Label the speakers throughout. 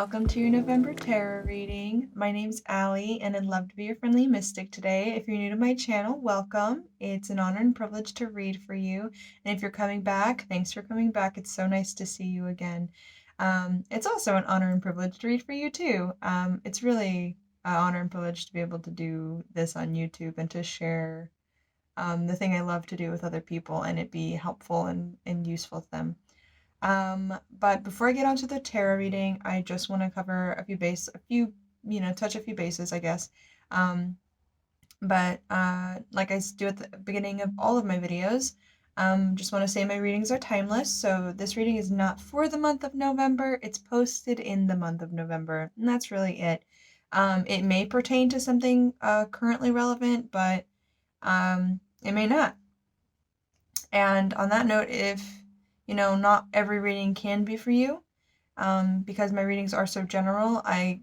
Speaker 1: welcome to your November tarot reading. My name's Allie, and I'd love to be your friendly mystic today. If you're new to my channel, welcome. It's an honor and privilege to read for you. And if you're coming back, thanks for coming back. It's so nice to see you again. It's also an honor and privilege to read for you too. It's really an honor and privilege to be able to do this on YouTube and to share the thing I love to do with other people and it be helpful and useful to them. But before I get onto the tarot reading, I just want to cover touch a few bases, I guess. Like I do at the beginning of all of my videos, just want to say my readings are timeless. So this reading is not for the month of November. It's posted in the month of November, and that's really it. It may pertain to something currently relevant, but it may not. And on that note, if not every reading can be for you, because my readings are so general. I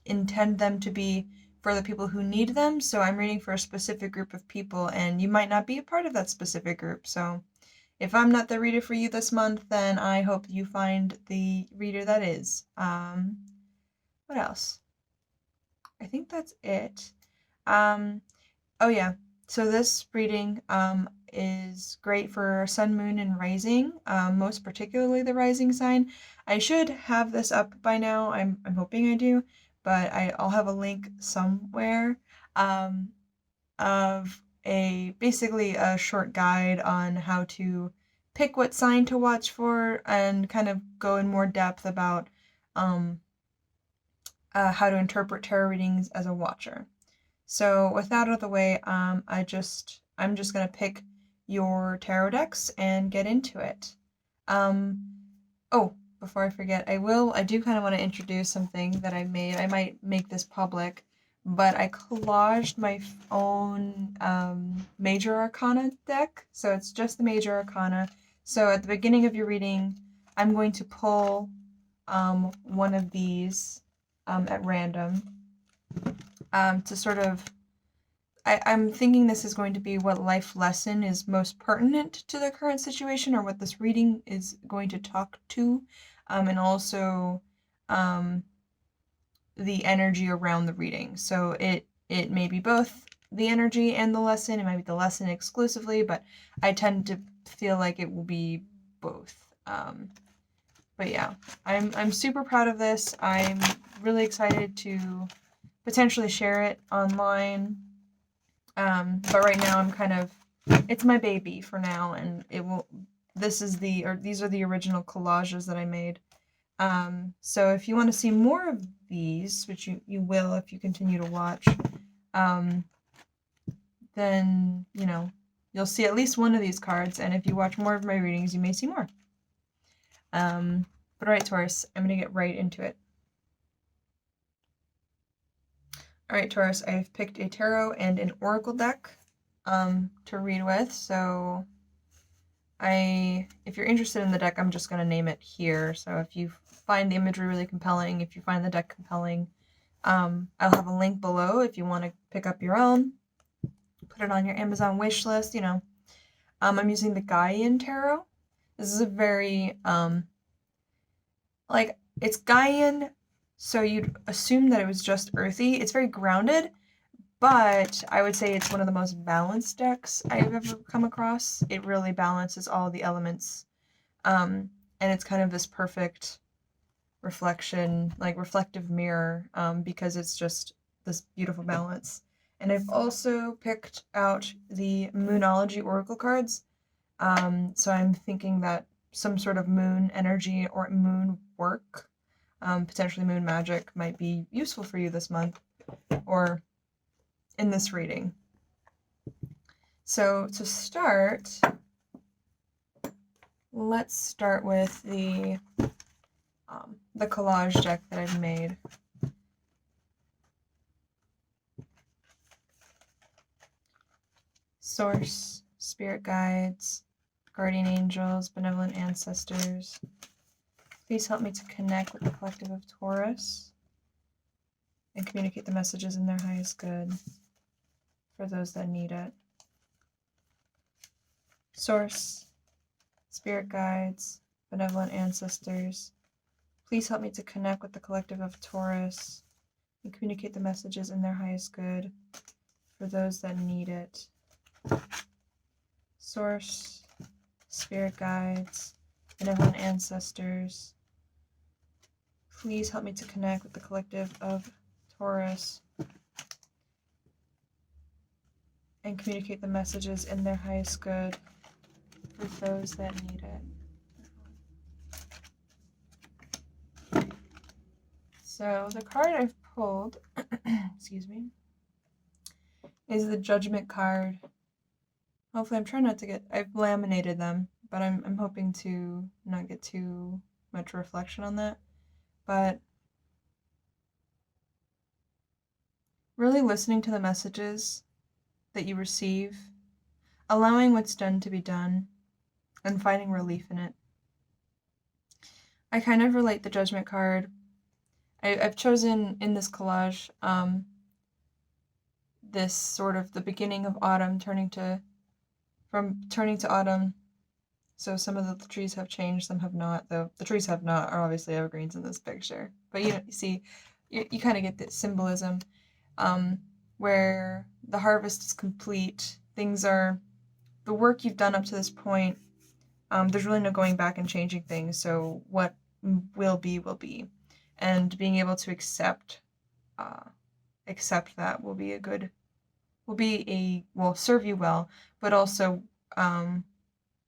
Speaker 1: intend them to be for the people who need them, so I'm reading for a specific group of people, and you might not be a part of that specific group. So if I'm not the reader for you this month, then I hope you find the reader that is. What else? I think that's it. Oh yeah, so this reading is great for sun, moon, and rising, most particularly the rising sign. I should have this up by now. I'm hoping I do, but I'll have a link somewhere of basically a short guide on how to pick what sign to watch for and kind of go in more depth about how to interpret tarot readings as a watcher. So with that out of the way, I'm just gonna pick your tarot decks and get into it. Oh, before I forget, I do kind of want to introduce something that I made. I might make this public, but I collaged my own Major Arcana deck. So it's just the Major Arcana. So at the beginning of your reading, I'm going to pull one of these at random. To sort of, I'm thinking this is going to be what life lesson is most pertinent to the current situation, or what this reading is going to talk to, and also the energy around the reading. So it may be both the energy and the lesson. It might be the lesson exclusively, but I tend to feel like it will be both. But yeah, I'm super proud of this. I'm really excited to potentially share it online. But right now I'm it's my baby for now, and these are the original collages that I made. So if you want to see more of these, which you will if you continue to watch, then, you'll see at least one of these cards, and if you watch more of my readings, you may see more. But alright, Taurus, I'm going to get right into it. Alright, Taurus, I've picked a tarot and an oracle deck to read with, so if you're interested in the deck, I'm just going to name it here. So if you find the imagery really compelling, if you find the deck compelling, I'll have a link below if you want to pick up your own, put it on your Amazon wish list, I'm using the Gaian Tarot. This is a very, it's Gaian, so you'd assume that it was just earthy. It's very grounded, but I would say it's one of the most balanced decks I've ever come across. It really balances all the elements, and it's kind of this perfect reflection, like reflective mirror, because it's just this beautiful balance. And I've also picked out the Moonology Oracle cards, so I'm thinking that some sort of moon energy or moon work, potentially moon magic, might be useful for you this month, or in this reading. So to start, let's start with the collage deck that I've made. Source, spirit guides, guardian angels, benevolent ancestors, please help me to connect with the collective of Taurus and communicate the messages in their highest good for those that need it. Source, spirit guides, benevolent ancestors, Please help me to connect with the collective of Taurus and communicate the messages in their highest good for those that need it. Source, spirit guides, benevolent ancestors, please help me to connect with the collective of Taurus and communicate the messages in their highest good for those that need it. So the card I've pulled, excuse me, is the Judgment card. Hopefully I'm trying not to get, I've laminated them, but I'm hoping to not get too much reflection on that. But really listening to the messages that you receive, allowing what's done to be done, and finding relief in it. I kind of relate the Judgment card. I've chosen in this collage this sort of the beginning of autumn turning to autumn. So some of the trees have changed, some have not, though the trees have not are obviously evergreens in this picture. But you see, you kind of get the symbolism where the harvest is complete. Things are, the work you've done up to this point, there's really no going back and changing things. So what will be. And being able to accept that will serve you well, but also will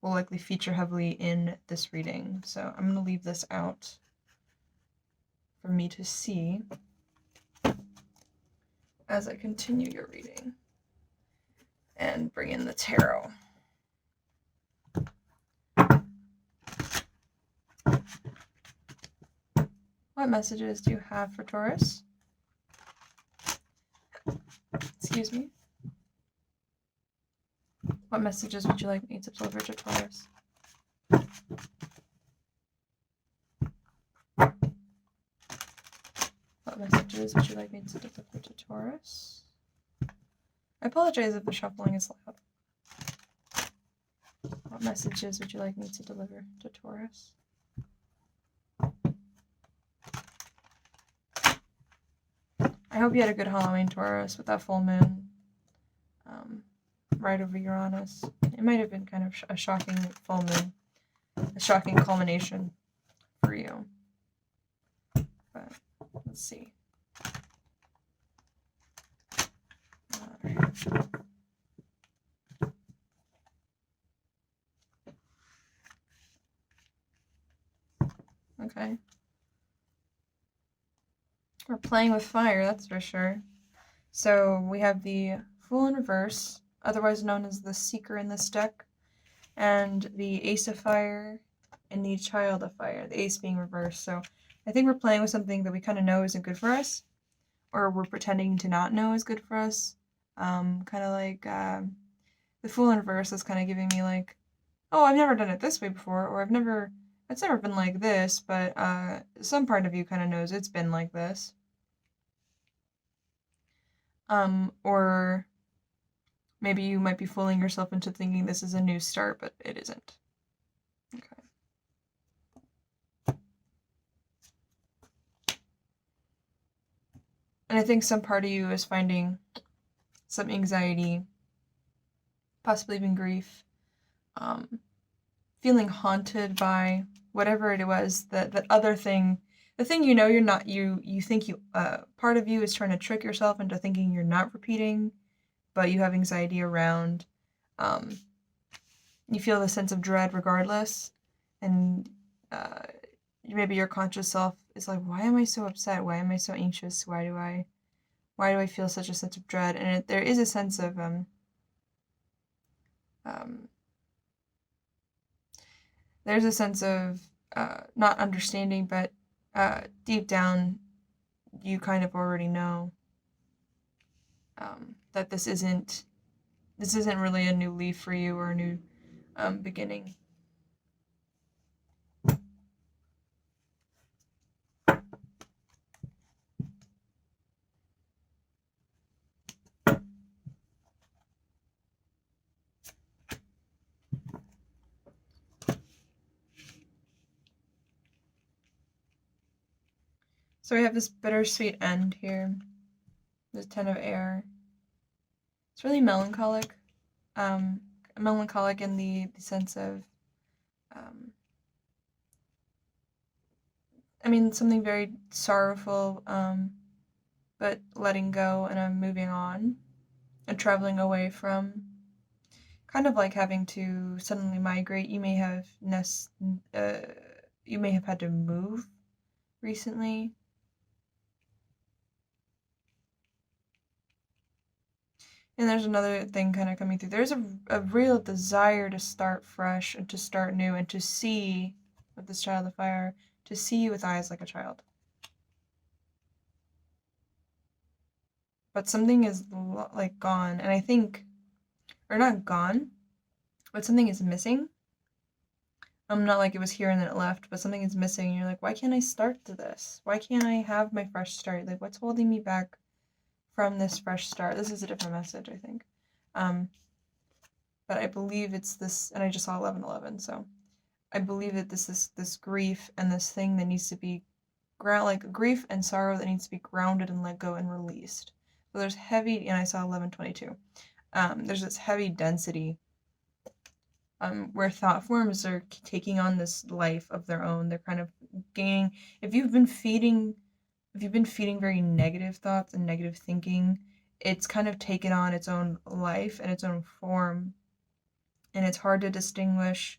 Speaker 1: likely feature heavily in this reading. So I'm going to leave this out for me to see as I continue your reading and bring in the tarot. What messages do you have for Taurus? Excuse me. What messages would you like me to deliver to Taurus? What messages would you like me to deliver to Taurus? I apologize if the shuffling is loud. What messages would you like me to deliver to Taurus? I hope you had a good Halloween, Taurus, with that full moon right over Uranus. It might have been kind of a shocking full moon, a shocking culmination for you. But let's see. Okay. We're playing with fire, that's for sure. So we have the Fool in reverse, otherwise known as the Seeker in this deck, and the Ace of Fire and the Child of Fire, the Ace being reversed. So I think we're playing with something that we kind of know isn't good for us, or we're pretending to not know is good for us. Kind of like the Fool in reverse is kind of giving me like, oh, I've never done it this way before, or it's never been like this, but some part of you kind of knows it's been like this. Or maybe you might be fooling yourself into thinking this is a new start, but it isn't. Okay. And I think some part of you is finding some anxiety, possibly even grief, feeling haunted by whatever it was, that other thing, the thing you know you're not, you think part of you is trying to trick yourself into thinking you're not repeating, but you have anxiety around. You feel the sense of dread regardless, and maybe your conscious self is like, why am I so upset? Why am I so anxious? Why do I feel such a sense of dread? And there is a sense of there's a sense of not understanding, but deep down you kind of already know that this isn't really a new leaf for you or a new beginning. So we have this bittersweet end here. The Ten of Air. It's really melancholic. Melancholic in the sense of, I mean, something very sorrowful, but letting go and moving on and traveling away from. Kind of like having to suddenly migrate. You may have had to move recently. And there's another thing kind of coming through. There's a real desire to start fresh and to start new and to see with this Child of Fire, to see with eyes like a child. But something is like gone, and I think, or not gone, but something is missing. Not like it was here and then it left, but something is missing. And you're like, why can't I start to this? Why can't I have my fresh start? Like, what's holding me back from this fresh start? This is a different message, I think. But I believe it's this, and I just saw 11:11, so I believe that this is this grief and this thing that needs to be like grief and sorrow that needs to be grounded and let go and released. So there's heavy, and I saw 11:22. There's this heavy density where thought forms are taking on this life of their own. They're kind of gaining. If you've been feeding very negative thoughts and negative thinking, it's kind of taken on its own life and its own form, and it's hard to distinguish.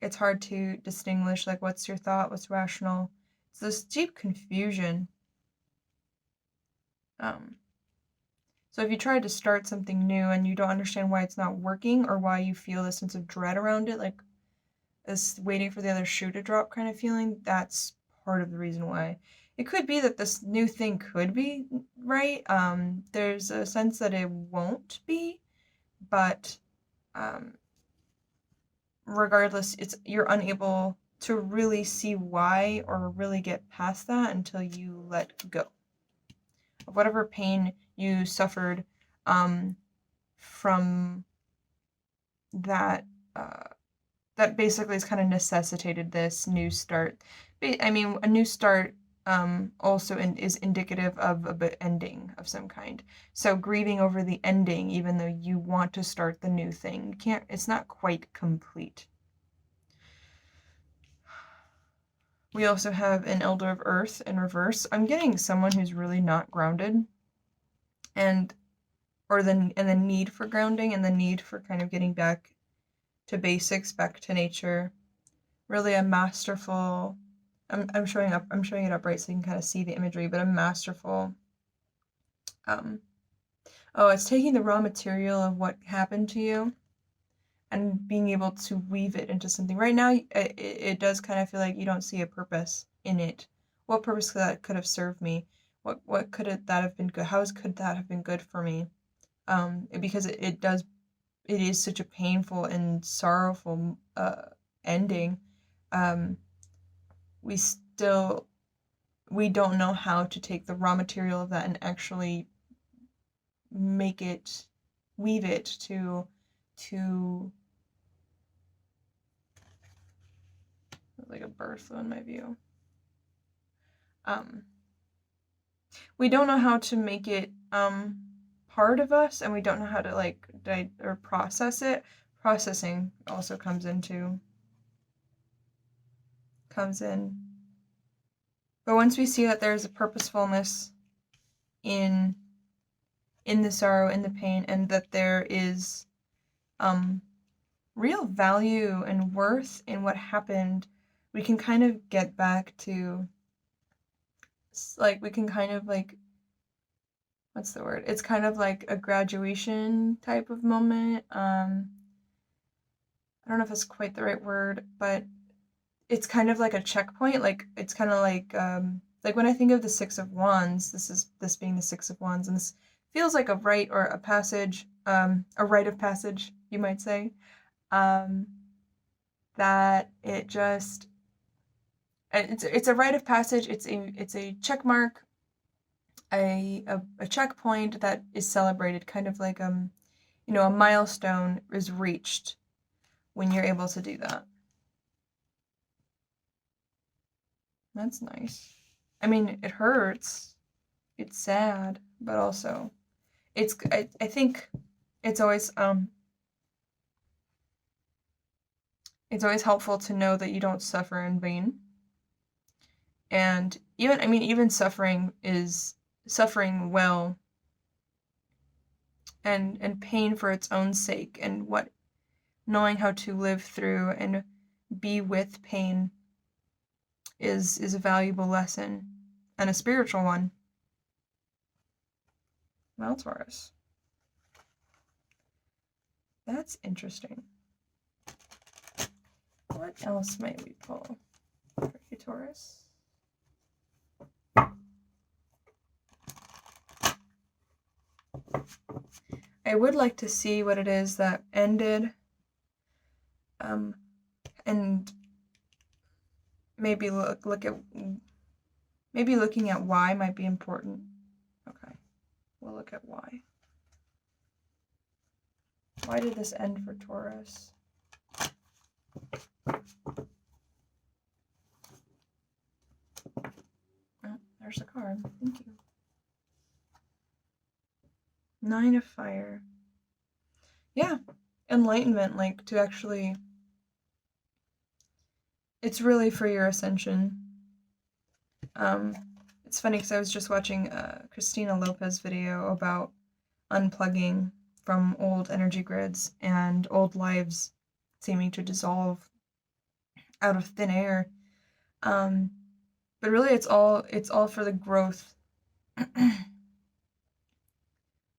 Speaker 1: It's hard to distinguish, like, what's your thought, what's rational. It's this deep confusion. So if you try to start something new and you don't understand why it's not working or why you feel this sense of dread around it, like this waiting for the other shoe to drop kind of feeling, that's part of the reason why. It could be that this new thing could be right. There's a sense that it won't be, but regardless, you're unable to really see why or really get past that until you let go of whatever pain you suffered from that. That basically has kind of necessitated this new start. I mean, a new start also is indicative of an ending of some kind. So grieving over the ending, even though you want to start the new thing, it's not quite complete. We also have an Elder of Earth in reverse. I'm getting someone who's really not grounded, and the need for grounding and the need for kind of getting back to basics, back to nature. Really a masterful, I'm showing it up right so you can kind of see the imagery, but a masterful, it's taking the raw material of what happened to you and being able to weave it into something. Right now, it does kind of feel like you don't see a purpose in it. What purpose could have served me? What could that have been good? How could that have been good for me? Because it is such a painful and sorrowful ending. We don't know how to take the raw material of that and actually weave it to like a birth in my view. We don't know how to make it part of us, and we don't know how to or process it. Processing also comes in. But once we see that there's a purposefulness in the sorrow, in the pain, and that there is real value and worth in what happened, we can kind of get back to, we can kind of what's the word? It's kind of like a graduation type of moment. I don't know if it's quite the right word, but it's kind of like a checkpoint. It's kind of like when I think of the Six of Wands, this being the Six of Wands, and this feels like a rite or a passage, a rite of passage, you might say. That it's a rite of passage. It's a check mark, a checkpoint that is celebrated, kind of like a milestone is reached when you're able to do that. That's nice. I mean, it hurts. It's sad, but also I think it's always helpful to know that you don't suffer in vain. And even suffering is suffering well, and pain for its own sake, and what knowing how to live through and be with pain is a valuable lesson, and a spiritual one. Well, Taurus. That's interesting. What else might we pull for you, Taurus? I would like to see what it is that ended, and maybe looking at why might be important. Okay, we'll look at why. Why did this end for Taurus? Oh, there's a card. Thank you. Nine of Fire. Yeah, enlightenment, like to actually, it's really for your ascension. It's funny because I was just watching Christina Lopez video about unplugging from old energy grids and old lives seeming to dissolve out of thin air. But really it's all for the growth.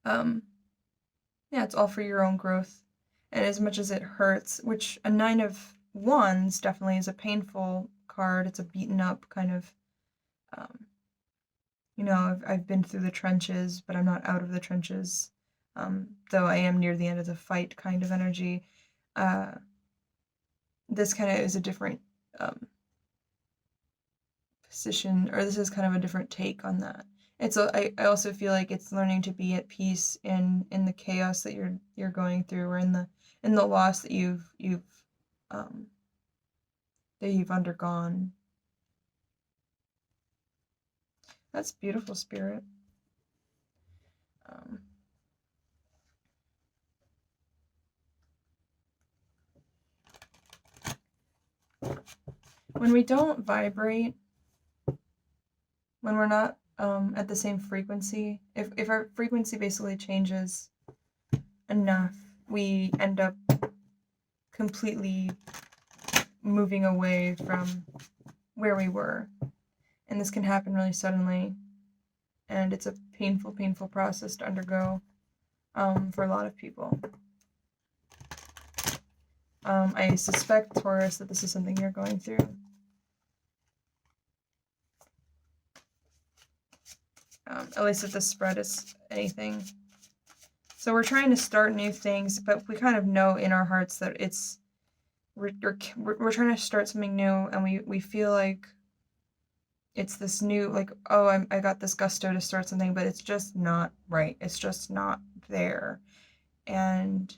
Speaker 1: Yeah, it's all for your own growth. And as much as it hurts, which a Nine of Wands definitely is a painful card, it's a beaten up kind of, I've been through the trenches, but I'm not out of the trenches, though I am near the end of the fight kind of energy. This kind of is a different position, or this is kind of a different take on that. I also feel like it's learning to be at peace in the chaos that you're going through, or in the loss that you've undergone. That's beautiful, Spirit. When we don't vibrate, when we're not at the same frequency, if our frequency basically changes enough, we end up completely moving away from where we were. And this can happen really suddenly, and it's a painful process to undergo for a lot of people. I suspect, Taurus, that this is something you're going through. At least if the spread is anything. So we're trying to start new things, but we kind of know in our hearts that we're trying to start something new, and we feel like it's this new, like, oh, I got this gusto to start something, but it's just not right. It's just not there. And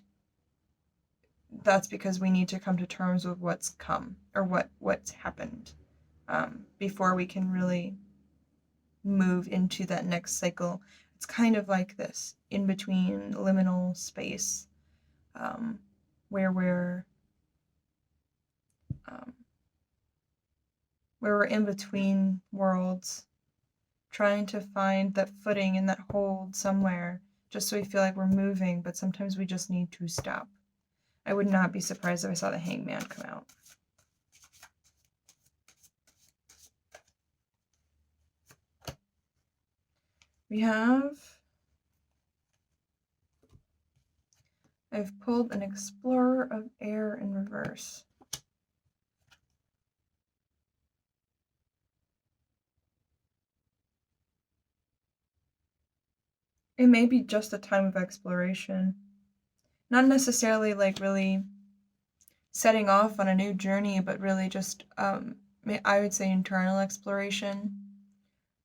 Speaker 1: that's because we need to come to terms with what's come, or what's happened, before we can really move into that next cycle. It's kind of like this in between liminal space, where we're in between worlds, trying to find that footing and that hold somewhere, just so we feel like we're moving, but sometimes we just need to stop. I would not be surprised if I saw the Hangman come out. I've pulled an Explorer of Air in reverse. It may be just a time of exploration. Not necessarily like really setting off on a new journey, but really just, I would say internal exploration.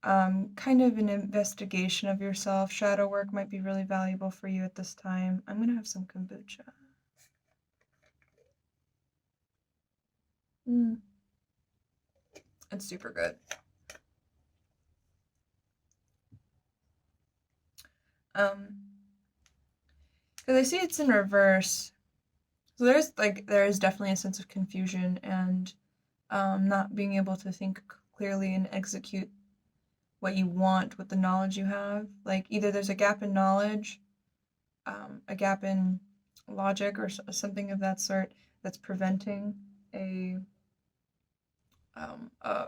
Speaker 1: Kind of an investigation of yourself. Shadow work might be really valuable for you at this time. I'm going to have some kombucha. It's super good. Because I see it's in reverse. So there is definitely a sense of confusion and not being able to think clearly and execute what you want with the knowledge you have. Like either there's a gap in knowledge, a gap in logic, or something of that sort that's preventing a um, a,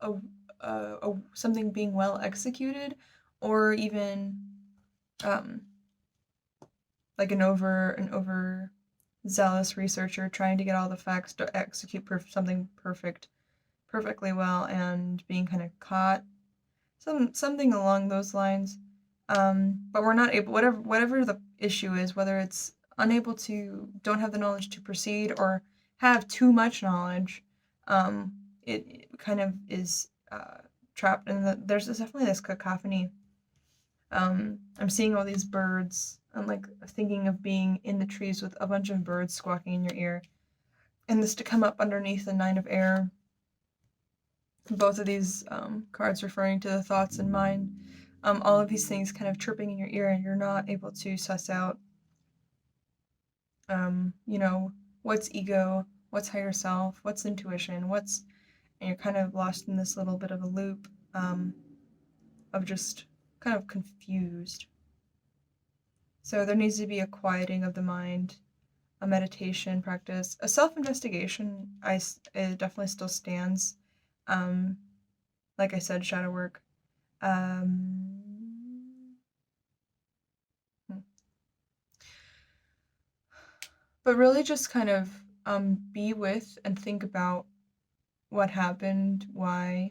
Speaker 1: a, a, something being well executed, or even um, like an over zealous researcher trying to get all the facts to execute something perfectly well and being kind of caught, something along those lines. But we're not able, whatever the issue is, whether it's unable to, don't have the knowledge to proceed, or have too much knowledge, it kind of is trapped. And there's definitely this cacophony. I'm seeing all these birds. I'm like thinking of being in the trees with a bunch of birds squawking in your ear, and this to come up underneath the Nine of Air. Both of these cards referring to the thoughts and mind. All of these things kind of chirping in your ear, and you're not able to suss out, you know, what's ego, what's higher self, what's intuition, and you're kind of lost in this little bit of a loop of just kind of confused. So there needs to be a quieting of the mind, a meditation practice, a self-investigation. It definitely still stands. Like I said, shadow work. But really just kind of be with and think about what happened, why.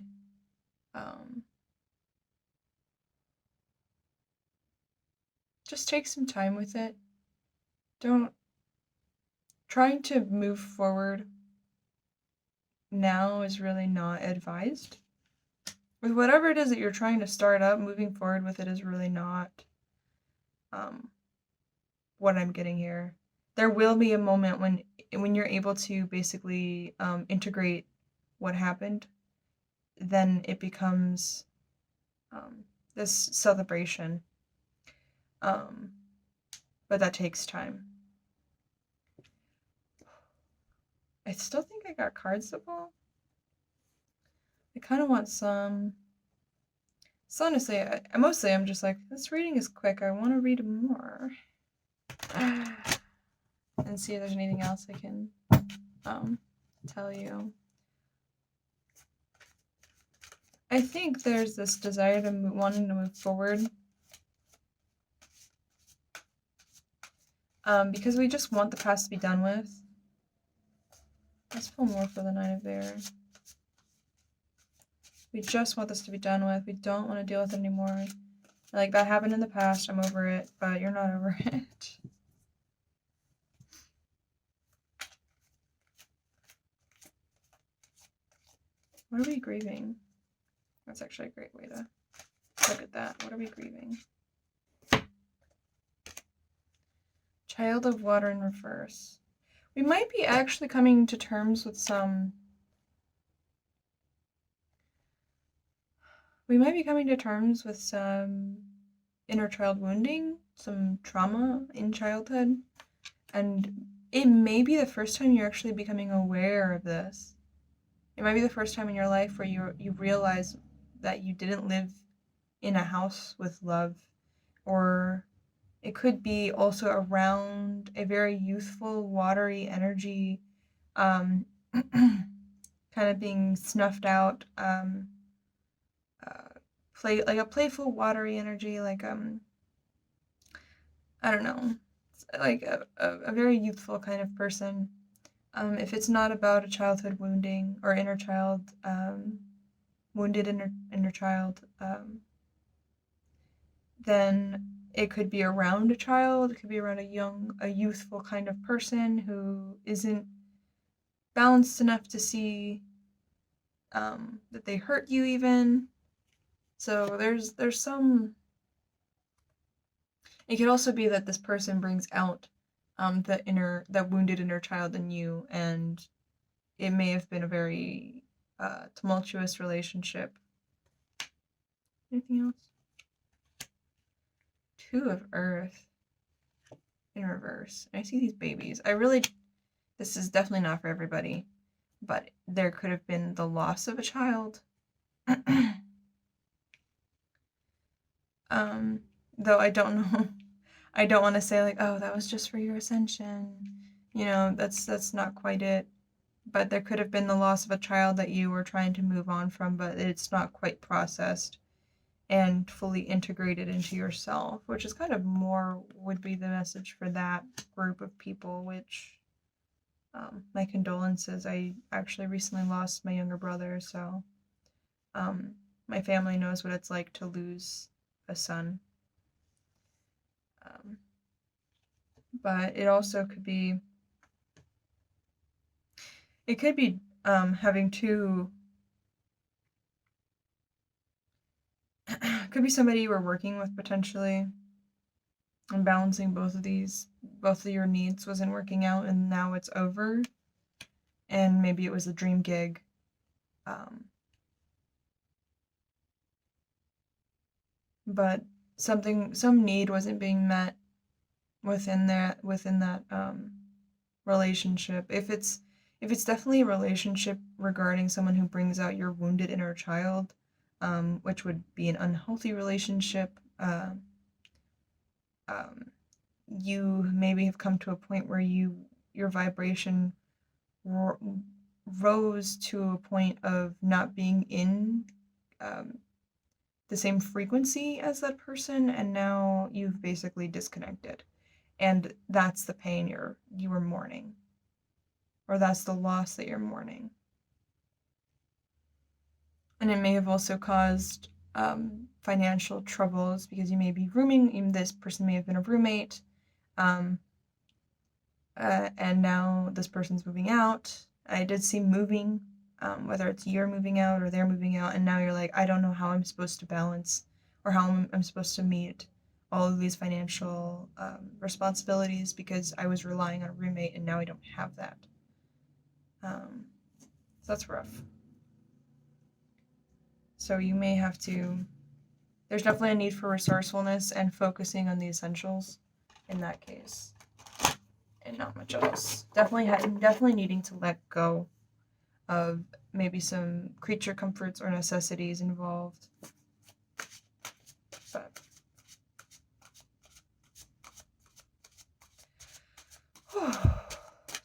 Speaker 1: Just take some time with it. Don't trying to move forward now is really not advised. With whatever it is that you're trying to start up, moving forward with it is really not what I'm getting here. There will be a moment when you're able to basically integrate what happened, then it becomes this celebration. But that takes time. I still think I got cards to pull. I kind of want some. So honestly, I'm just like, this reading is quick. I want to read more. And see if there's anything else I can tell you. I think there's this desire to wanting to move forward. Because we just want the past to be done with. Let's pull more for the Nine of Air. We just want this to be done with. We don't want to deal with it anymore. Like, that happened in the past. I'm over it, but you're not over it. What are we grieving? That's actually a great way to look at that. What are we grieving? Child of Water in reverse. We might be actually coming to terms with some... We might be coming to terms with some inner child wounding, some trauma in childhood. And it may be the first time you're actually becoming aware of this. It might be the first time in your life where you realize that you didn't live in a house with love, or it could be also around a very youthful, watery energy, kind of being snuffed out, like a playful, watery energy, like I don't know, like a very youthful kind of person. If it's not about a childhood wounding or inner child, wounded inner child, then it could be around a child. It could be around a youthful kind of person who isn't balanced enough to see that they hurt you even. So there's some. It could also be that this person brings out that wounded inner child in you, and it may have been a very tumultuous relationship. Anything else? Two of Earth in reverse. I see these babies. This is definitely not for everybody, but there could have been the loss of a child. Though I don't know. I don't want to say like, oh, that was just for your ascension. You know, that's not quite it. But there could have been the loss of a child that you were trying to move on from, but it's not quite processed and fully integrated into yourself, which is kind of more would be the message for that group of people, which my condolences. I actually recently lost my younger brother, so my family knows what it's like to lose a son. But it also could be having two. Could be somebody you were working with potentially, and balancing both of your needs wasn't working out, and now it's over. And maybe it was a dream gig. But some need wasn't being met within that relationship. If it's definitely a relationship regarding someone who brings out your wounded inner child, which would be an unhealthy relationship, you maybe have come to a point where your vibration rose to a point of not being in the same frequency as that person, and now you've basically disconnected, and that's the pain you were mourning, or that's the loss that you're mourning. And it may have also caused financial troubles because you may be rooming. Even this person may have been a roommate, and now this person's moving out. I did see moving, whether it's you're moving out or they're moving out, and now you're like, I don't know how I'm supposed to balance or how I'm supposed to meet all of these financial responsibilities because I was relying on a roommate and now I don't have that. So that's rough. So you may have to, there's definitely a need for resourcefulness and focusing on the essentials in that case, and not much else. Definitely needing to let go of maybe some creature comforts or necessities involved. But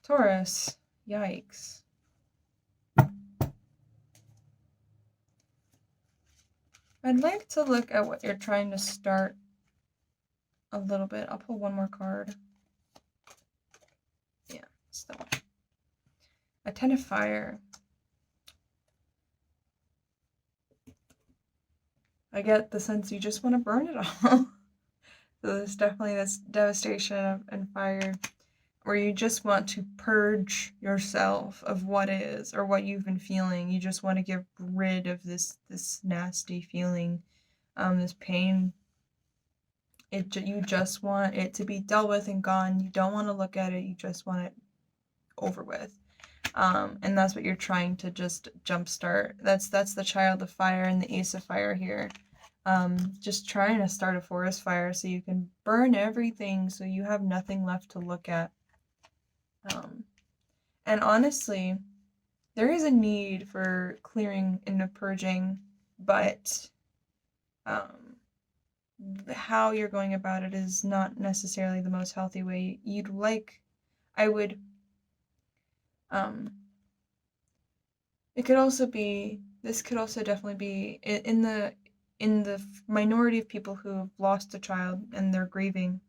Speaker 1: Taurus, yikes. I'd like to look at what you're trying to start a little bit. I'll pull one more card. Yeah, it's that one. A 10 of fire. I get the sense you just want to burn it all. So there's definitely this devastation and fire where you just want to purge yourself of what is or what you've been feeling. You just want to get rid of this nasty feeling, this pain. You just want it to be dealt with and gone. You don't want to look at it. You just want it over with. And that's what you're trying to just jumpstart. That's the Child of Fire and the Ace of Fire here. Just trying to start a forest fire so you can burn everything so you have nothing left to look at. And honestly, there is a need for clearing and purging, but how you're going about it is not necessarily the most healthy way. It could also be, this could also definitely be in the minority of people who have lost a child and they're grieving,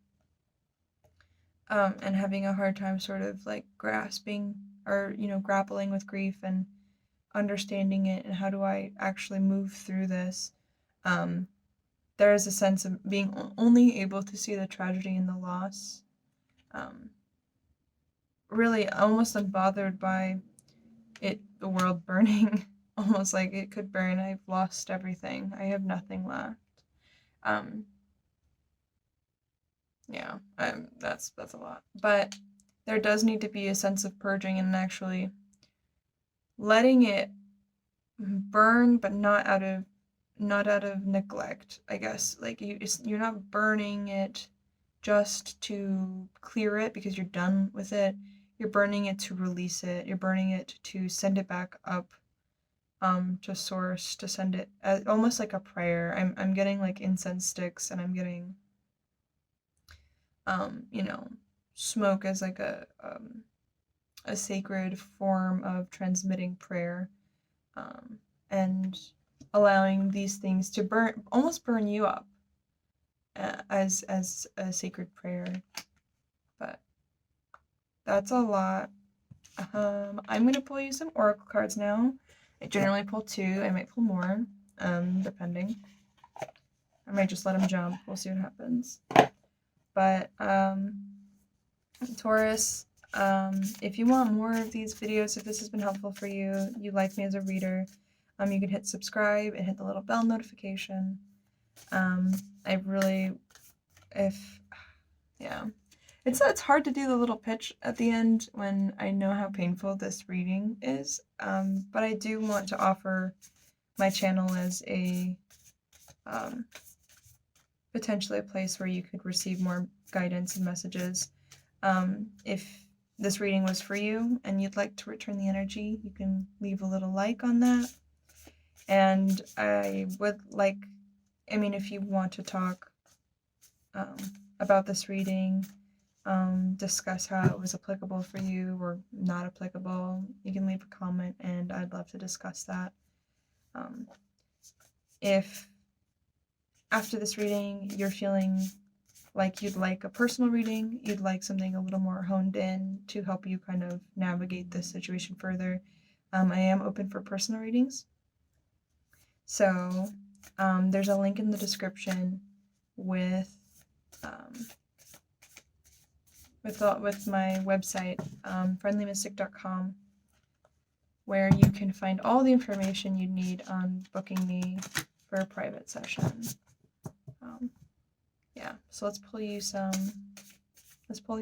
Speaker 1: and having a hard time sort of like grasping or, grappling with grief and understanding it and how do I actually move through this. There is a sense of being only able to see the tragedy and the loss. Really almost unbothered by the world burning. Almost like it could burn. I've lost everything. I have nothing left. Yeah, that's a lot. But there does need to be a sense of purging and actually letting it burn, but not out of neglect, I guess. Like you're not burning it just to clear it because you're done with it. You're burning it to release it. You're burning it to send it back up to source, to send it almost like a prayer. I'm getting like incense sticks, and I'm getting you know, smoke as like a sacred form of transmitting prayer, and allowing these things to almost burn you up, as a sacred prayer. But that's a lot. I'm gonna pull you some oracle cards now. I generally pull 2. I might pull more, depending. I might just let them jump. We'll see what happens. But Taurus, if you want more of these videos, if this has been helpful for you, you like me as a reader, you can hit subscribe and hit the little bell notification. It's hard to do the little pitch at the end when I know how painful this reading is, but I do want to offer my channel as a potentially a place where you could receive more guidance and messages. If this reading was for you and you'd like to return the energy, you can leave a little like on that. And I would like, if you want to talk about this reading, discuss how it was applicable for you or not applicable, you can leave a comment and I'd love to discuss that. If after this reading you're feeling like you'd like a personal reading, you'd like something a little more honed in to help you kind of navigate this situation further, I am open for personal readings. So there's a link in the description with my website, friendlymystic.com, where you can find all the information you need on booking me for a private session. Yeah, so let's pull these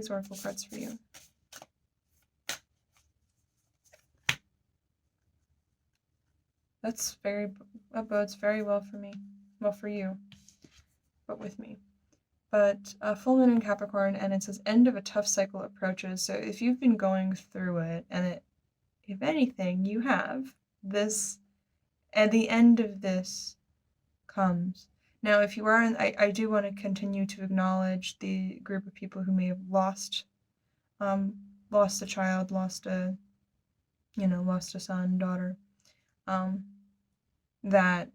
Speaker 1: oracle cards for you. That bodes very well for me. Well, for you, but with me. But full moon in Capricorn, and it says end of a tough cycle approaches. So if you've been going through it, and if anything, you have, this, at the end of this comes. Now, if you are I do want to continue to acknowledge the group of people who may have lost a child, lost a son, daughter, that,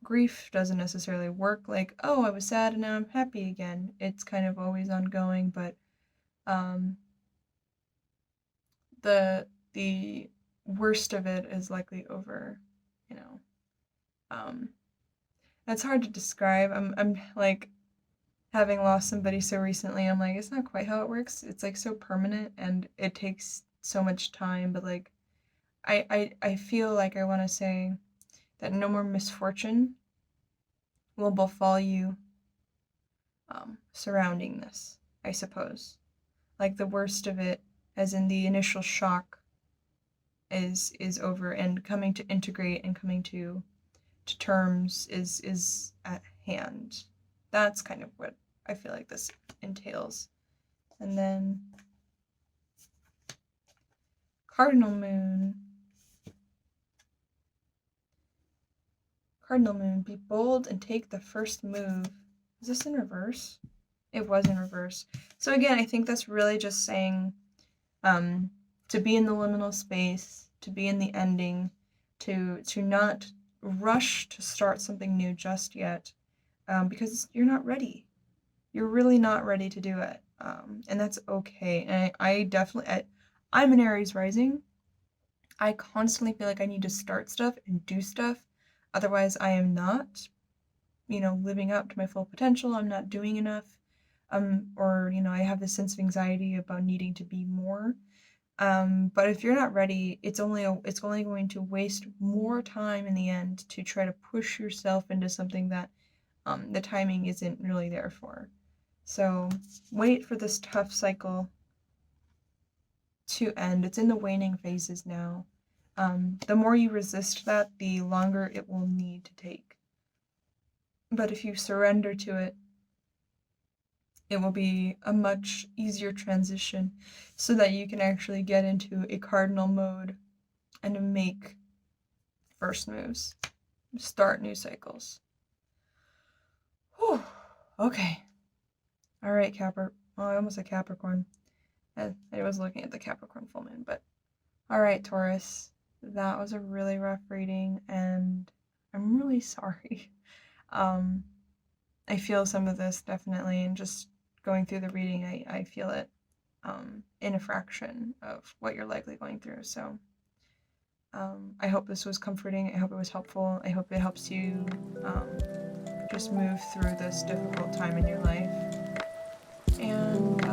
Speaker 1: grief doesn't necessarily work like, oh, I was sad and now I'm happy again. It's kind of always ongoing, but the worst of it is likely over, It's hard to describe. I'm like, having lost somebody so recently, I'm like, it's not quite how it works. It's like so permanent and it takes so much time, but like I feel like I want to say that no more misfortune will befall you surrounding this, I suppose. Like the worst of it, as in the initial shock, is over, and coming to integrate and coming to terms is at hand. That's kind of what I feel like this entails. And then Cardinal Moon. Cardinal Moon, be bold and take the first move. Is this in reverse? It was in reverse. So again, I think that's really just saying to be in the liminal space, to be in the ending, to not rush to start something new just yet, because you're not ready. You're really not ready to do it, and that's okay. And I definitely, I'm an Aries rising. I constantly feel like I need to start stuff and do stuff, otherwise I am not, living up to my full potential. I'm not doing enough, or I have this sense of anxiety about needing to be more. But if you're not ready, it's only going to waste more time in the end to try to push yourself into something that the timing isn't really there for. So wait for this tough cycle to end. It's in the waning phases now. The more you resist that, the longer it will need to take. But if you surrender to it, it will be a much easier transition so that you can actually get into a cardinal mode and make first moves, start new cycles. Whew. Okay. All right, I almost said Capricorn. I was looking at the Capricorn full moon, but all right, Taurus. That was a really rough reading, and I'm really sorry. I feel some of this definitely, and just going through the reading, I feel it in a fraction of what you're likely going through. So I hope this was comforting. I hope it was helpful. I hope it helps you just move through this difficult time in your life. And